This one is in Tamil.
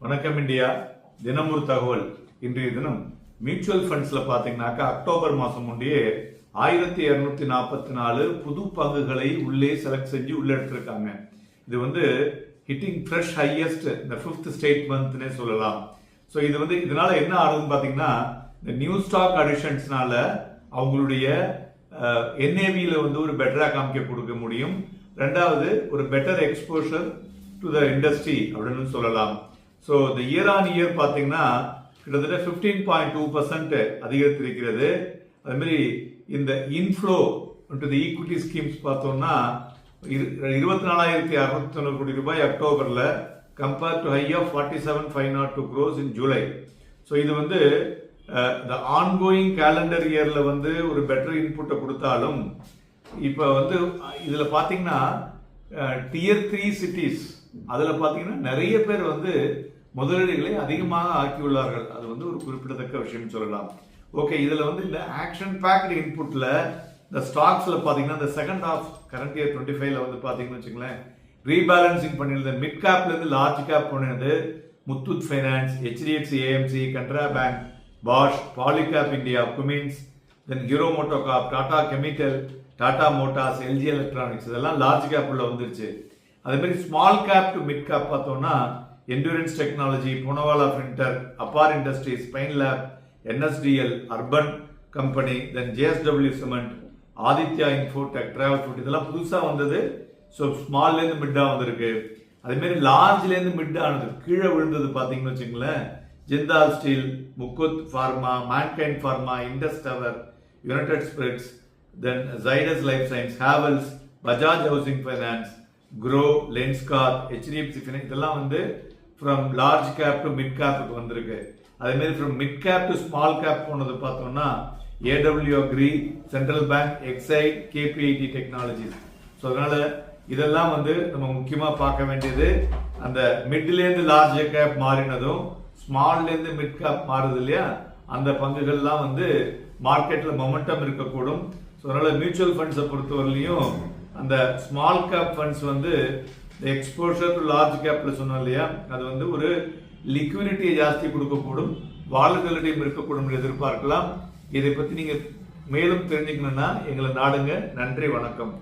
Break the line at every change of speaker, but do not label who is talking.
வணக்கம் இந்தியா. தினம் ஒரு தகவல். இன்றைய தினம் மியூச்சுவல் ஃபண்ட்ஸ்ல பாத்தீங்கன்னாக்கா அக்டோபர் மாசம் முன்னே 1244 புது பங்குகளை உள்ளே செலக்ட் செஞ்சு உள்ள எடுத்திருக்காங்க. இது வந்து ஹிட்டிங் ஃப்ரெஷ் ஹையஸ்ட் இந்த 5th ஸ்டேட் மந்த்னே சொல்லலாம். ஸோ இது வந்து இதனால என்ன ஆகுதுன்னு பாத்தீங்கன்னா, இந்த நியூ ஸ்டாக் அடிஷன்ஸ்னால அவங்களுடைய என்ஏவியில வந்து ஒரு பெட்டரா காமிக்க கொடுக்க முடியும். ரெண்டாவது ஒரு better exposure to the industry அப்படின்னு சொல்லலாம். ஸோ இந்த இயர் ஆன் இயர் பார்த்தீங்கன்னா கிட்டத்தட்ட 15.2% அதிகரித்திருக்கிறது. அதே மாதிரி இந்த inflow to the equity schemes பார்த்தோம்னா 24,691 கோடி ரூபாய் அக்டோபர்ல compare to high of 47,502 crores in July. So இது வந்து இந்த ஆன்கோயிங் கேலண்டர் இயர்ல வந்து ஒரு பெட்டர் இன்புட்டை கொடுத்தாலும் இப்போ வந்து இதுல பாத்தீங்கன்னா டியர் 3 சிட்டிஸ் அதுல பாத்தீங்கன்னா நிறைய பேர் வந்து முதலீடுகளை அதிகமாக ஆக்கியுள்ளார்கள். அது வந்து ஒரு குறிப்பிடத்தக்க விஷயம் சொல்லலாம். ஓகே, இதுல வந்து இந்த ஆக்ஷன் பேக்டு இன்புட்ல இந்த ஸ்டாக்ஸ்ல பாத்தீங்கன்னா இந்த செகண்ட் ஹாஃப் கரண்ட் இயர் 25ல வந்து பாத்தீங்கன்னு வச்சுங்களேன், ரீபேலன்சிங் பண்ணிருந்த மிட் கேப்ல இருந்து லார்ஜ் கேப் பண்ணிருந்தது Muthoot finance, HDFC AMC, Canara bank, Bosch, Polycab India, Cummins, then Hero MotoCorp, Tata chemical, Tata motors, LG electronics இதெல்லாம் லார்ஜ் கேப் உள்ள வந்துருச்சு. அதே மாதிரி small cap to mid cap பார்த்தோம்னா endurance technology, Poonawalla printer, Apar industries, spine lab, NSDL, urban company, then JSW cement, Aditya infotech, travel food இதெல்லாம் புதுசா வந்தது. ஸோ ஸ்மால்ல இருந்து மிட்டா வந்திருக்கு. அதே மாதிரி லார்ஜ்ல இருந்து மிட் ஆனது கீழே விழுந்தது பாத்தீங்கன்னு வச்சுங்களேன், ஜிந்தால் ஸ்டீல், முக்குத் pharma, Mankind pharma, Indus tower, United Spirits, then Zydus life science, Havells, Bajaj housing finance, Groww, Lenskart, HDFC finance இதெல்லாம் வந்து from large cap to mid கேப்புக்கு வந்திருக்கு. அதே மாதிரி from mid cap to small cap போனது பார்த்தோம்னா AW Agri, central bank, Exide, KPIT technologies. So அதனால இதெல்லாம் வந்து நம்ம முக்கியமா பார்க்க வேண்டியது. அந்த மிட்ல இருந்து லார்ஜ் கேப் மாறினதும் ஸ்மால்ல இருந்து மிட் கேப் மாறுது இல்லையா, அந்த பங்குகள்லாம் வந்து மார்க்கெட்ல மொமெண்டம் இருக்கக்கூடும். ஸோ அதனால மியூச்சுவல் ஃபண்ட்ஸை பொறுத்தவரையிலையும் அந்த ஸ்மால் கேப் ஃபண்ட்ஸ் வந்து எக்ஸ்போஷர் டு லார்ஜ் கேப்ல சொன்னோம் இல்லையா, அது வந்து ஒரு லிக்விடிட்டியை ஜாஸ்தி கொடுக்கக்கூடும், வாலட்டிலிட்டியும் இருக்கக்கூடும் எதிர்பார்க்கலாம். இதை பத்தி நீங்க மேலும் தெரிஞ்சுக்கணும்னா எங்களை நாடுங்க. நன்றி, வணக்கம்.